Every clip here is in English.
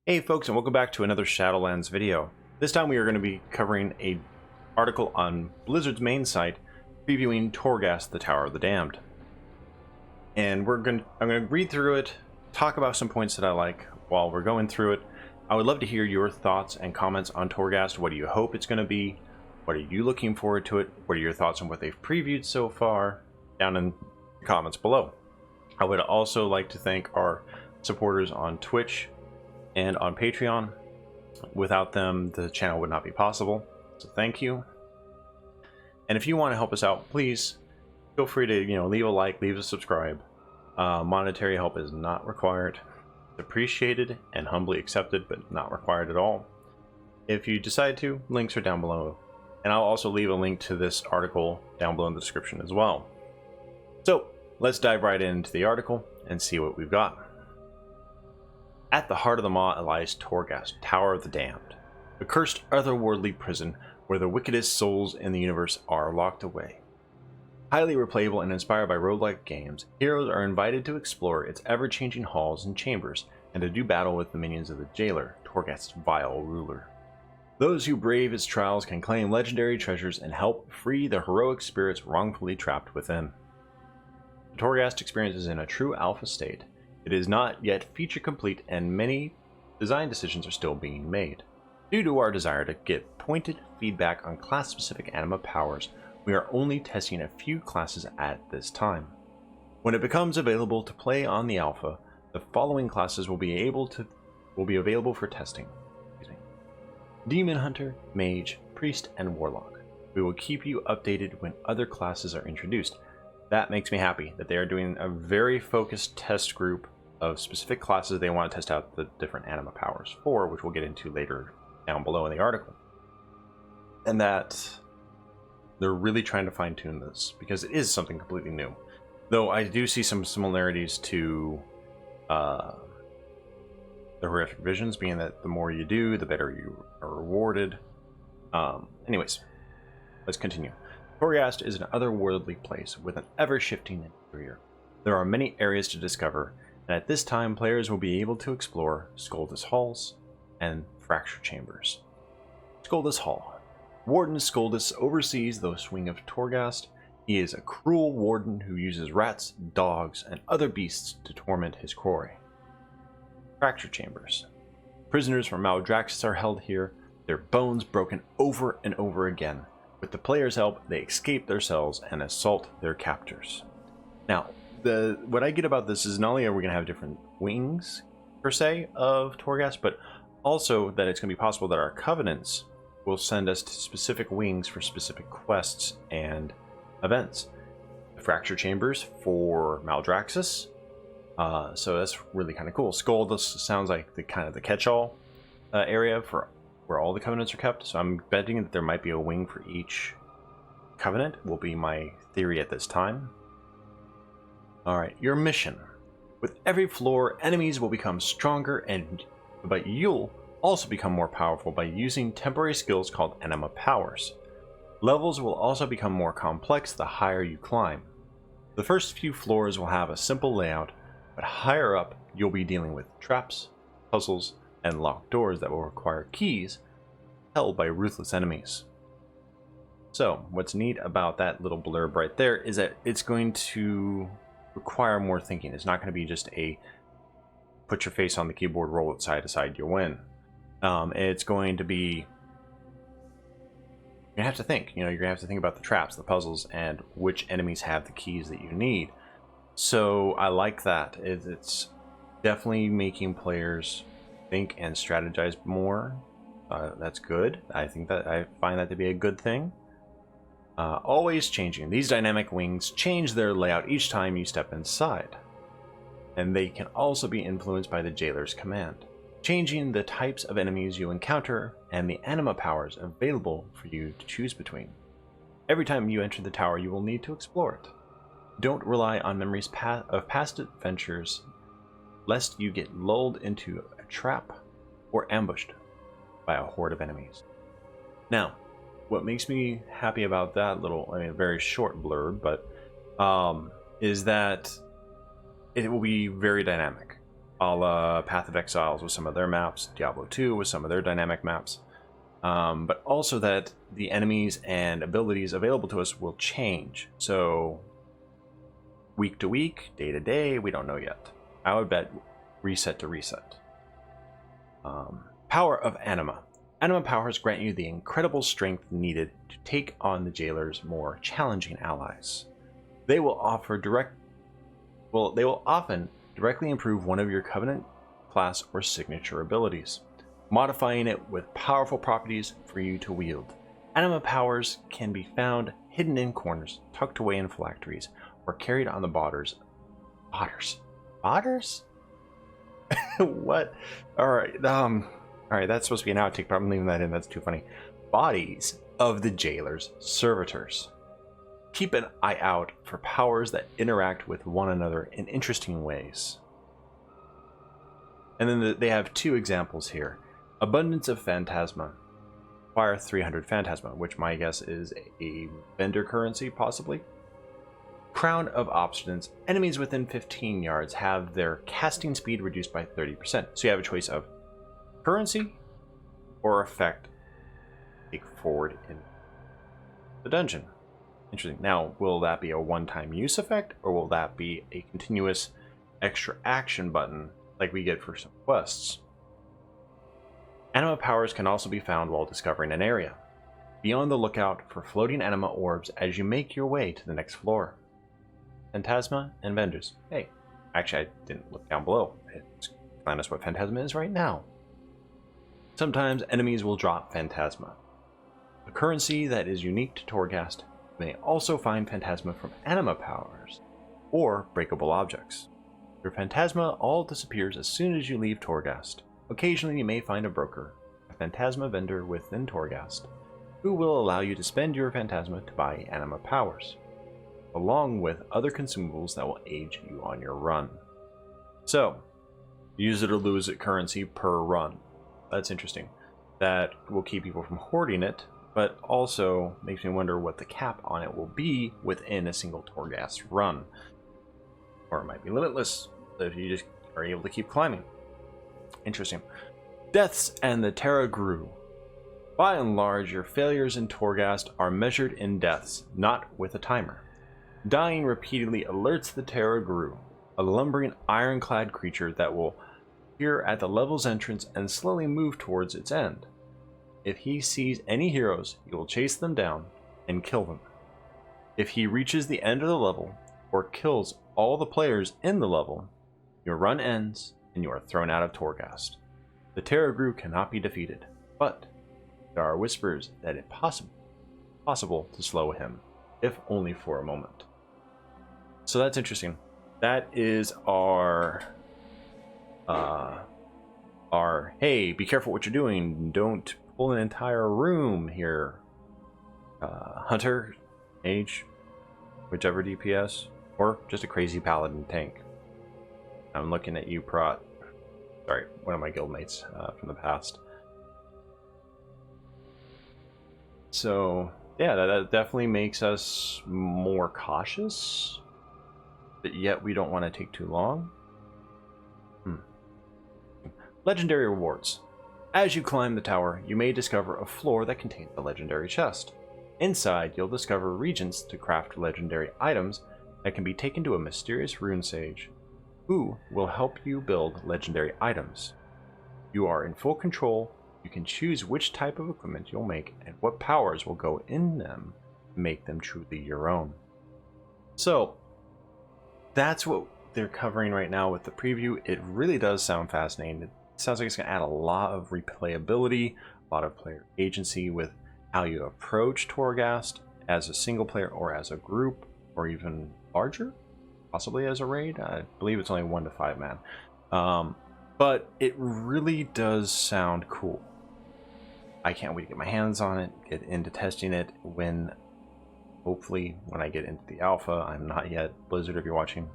Hey folks, and welcome back to another Shadowlands video. This time we are going to be covering an article on Blizzard's main site previewing Torghast, the Tower of the Damned. And I'm going to read through it, talk about some points that I like while we're going through it. I would love to hear your thoughts and comments on Torghast. What do you hope it's going to be? What are you looking forward to it? What are your thoughts on what they've previewed so far? Down in the comments below. I would also like to thank our supporters on Twitch and on Patreon. Without them, the channel would not be possible, so thank you. And if you want to help us out, please feel free to leave a like, leave a subscribe. Monetary help is not required. It's appreciated and humbly accepted, but not required at all. If you decide to, links are down below, and I'll also leave a link to this article down below in the description as well. So let's dive right into the article and see what we've got. At the heart of the maw lies Torghast, Tower of the Damned, a cursed otherworldly prison where the wickedest souls in the universe are locked away. Highly replayable and inspired by roguelike games, heroes are invited to explore its ever-changing halls and chambers and to do battle with the minions of the jailer, Torghast's vile ruler. Those who brave its trials can claim legendary treasures and help free the heroic spirits wrongfully trapped within. The Torghast experience is in a true alpha state. It is not yet feature complete, and many design decisions are still being made. Due to our desire to get pointed feedback on class-specific Anima Powers, we are only testing a few classes at this time. When it becomes available to play on the alpha, the following classes will be available for testing. Demon Hunter, Mage, Priest, and Warlock. We will keep you updated when other classes are introduced. That makes me happy that they are doing a very focused test group of specific classes they want to test out the different Anima Powers for, which we'll get into later down below in the article. And that they're really trying to fine-tune this, because it is something completely new. Though I do see some similarities to the Horrific Visions, being that the more you do, the better you are rewarded. Anyways, let's continue. Torghast is an otherworldly place with an ever-shifting interior. There are many areas to discover, and at this time players will be able to explore Skuldus Halls and Fracture Chambers. Skuldus Hall. Warden Skuldus oversees the swing of Torghast. He is a cruel warden who uses rats, dogs, and other beasts to torment his quarry. Fracture Chambers. Prisoners from Maldraxxus are held here, their bones broken over and over again. With the player's help, they escape their cells and assault their captors. Now, what I get about this is not only are we going to have different wings, per se, of Torghast, but also that it's going to be possible that our covenants will send us to specific wings for specific quests and events. The Fracture Chambers for Maldraxxus, so that's really kind of cool. Skuldus sounds like the kind of the catch-all area for where all the covenants are kept, so I'm betting that there might be a wing for each covenant, will be my theory at this time. Alright, your mission. With every floor, enemies will become stronger, but you'll also become more powerful by using temporary skills called Anima Powers. Levels will also become more complex the higher you climb. The first few floors will have a simple layout, but higher up you'll be dealing with traps, puzzles, and locked doors that will require keys held by ruthless enemies. So, what's neat about that little blurb right there is that it's going to require more thinking. It's not going to be just a put your face on the keyboard, roll it side to side, you win. It's going to be, you're going to have to think. You're going to have to think about the traps, the puzzles, and which enemies have the keys that you need. So I like that. It's definitely making players think and strategize more. That's good. I find that to be a good thing. Always changing. These dynamic wings change their layout each time you step inside, and they can also be influenced by the jailer's command, changing the types of enemies you encounter and the Anima Powers available for you to choose between. Every time you enter the tower, you will need to explore it. Don't rely on memories of past adventures, lest you get lulled into a trap or ambushed by a horde of enemies. Now, what makes me happy about that little, very short blurb, but is that it will be very dynamic. a la Path of Exiles with some of their maps, Diablo 2 with some of their dynamic maps, but also that the enemies and abilities available to us will change. So week to week, day to day, we don't know yet. I would bet reset to reset. Power of Anima. Anima Powers grant you the incredible strength needed to take on the jailer's more challenging allies. They will often directly improve one of your Covenant class or signature abilities, modifying it with powerful properties for you to wield. Anima Powers can be found hidden in corners, tucked away in phylacteries, or carried on the bodders. Bodders? What? Alright, that's supposed to be an outtake, but I'm leaving that in, that's too funny. Bodies of the jailer's servitors. Keep an eye out for powers that interact with one another in interesting ways. And then they have two examples here. Abundance of Phantasma. Acquire 300 Phantasma, which my guess is a vendor currency, possibly. Crown of Obstinance. Enemies within 15 yards have their casting speed reduced by 30%. So you have a choice of currency or effect take forward in the dungeon. Interesting. Now, will that be a one-time use effect, or will that be a continuous extra action button like we get for some quests? Anima Powers can also be found while discovering an area. Be on the lookout for floating anima orbs as you make your way to the next floor. Phantasma and vendors. Hey, actually I didn't look down below. It's telling us what Phantasma is right now. Sometimes enemies will drop Phantasma, a currency that is unique to Torghast. You may also find Phantasma from Anima Powers or breakable objects. Your Phantasma all disappears as soon as you leave Torghast. Occasionally you may find a broker, a Phantasma vendor within Torghast, who will allow you to spend your Phantasma to buy Anima Powers, along with other consumables that will aid you on your run. So, use it or lose it currency per run. That's interesting. That will keep people from hoarding it, but also makes me wonder what the cap on it will be within a single Torghast run. Or it might be limitless, if you just are able to keep climbing. Interesting. Deaths and the Terra Grew. By and large, your failures in Torghast are measured in deaths, not with a timer. Dying repeatedly alerts the Terra Grew, a lumbering ironclad creature that will appear at the level's entrance and slowly move towards its end. If he sees any heroes, he will chase them down and kill them. If he reaches the end of the level, or kills all the players in the level, your run ends and you are thrown out of Torghast. The Terra Grew cannot be defeated, but there are whispers that it's possible to slow him, if only for a moment. So that's interesting. That is our hey, be careful what you're doing, don't pull an entire room here. Hunter, mage, whichever DPS, or just a crazy paladin tank. I'm looking at you, Prot. Sorry, one of my guildmates from the past. So, yeah, that definitely makes us more cautious, but yet we don't want to take too long. Legendary rewards. As you climb the tower, you may discover a floor that contains a legendary chest. Inside, you'll discover regents to craft legendary items that can be taken to a mysterious rune sage, who will help you build legendary items. You are in full control. You can choose which type of equipment you'll make and what powers will go in them to make them truly your own. So, that's what they're covering right now with the preview. It really does sound fascinating. It sounds like it's going to add a lot of replayability, a lot of player agency with how you approach Torghast as a single player or as a group, or even larger, possibly as a raid. I believe it's only 1 to 5 man. But it really does sound cool. I can't wait to get my hands on it, get into testing it hopefully when I get into the alpha. I'm not yet. Blizzard, if you're watching,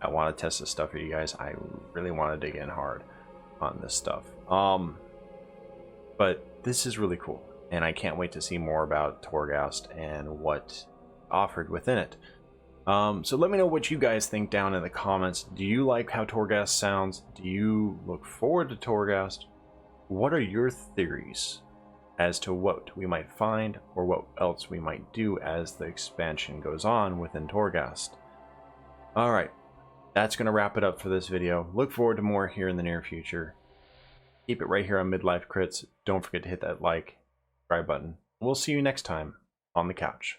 I want to test this stuff for you guys. I really want to dig in hard on this stuff. But this is really cool, and I can't wait to see more about Torghast and what offered within it. So let me know what you guys think down in the comments. Do you like how Torghast sounds? Do you look forward to Torghast? What are your theories as to what we might find or what else we might do as the expansion goes on within Torghast? Alright, that's going to wrap it up for this video. Look forward to more here in the near future. Keep it right here on Midlife Crits. Don't forget to hit that like, subscribe button. We'll see you next time on the couch.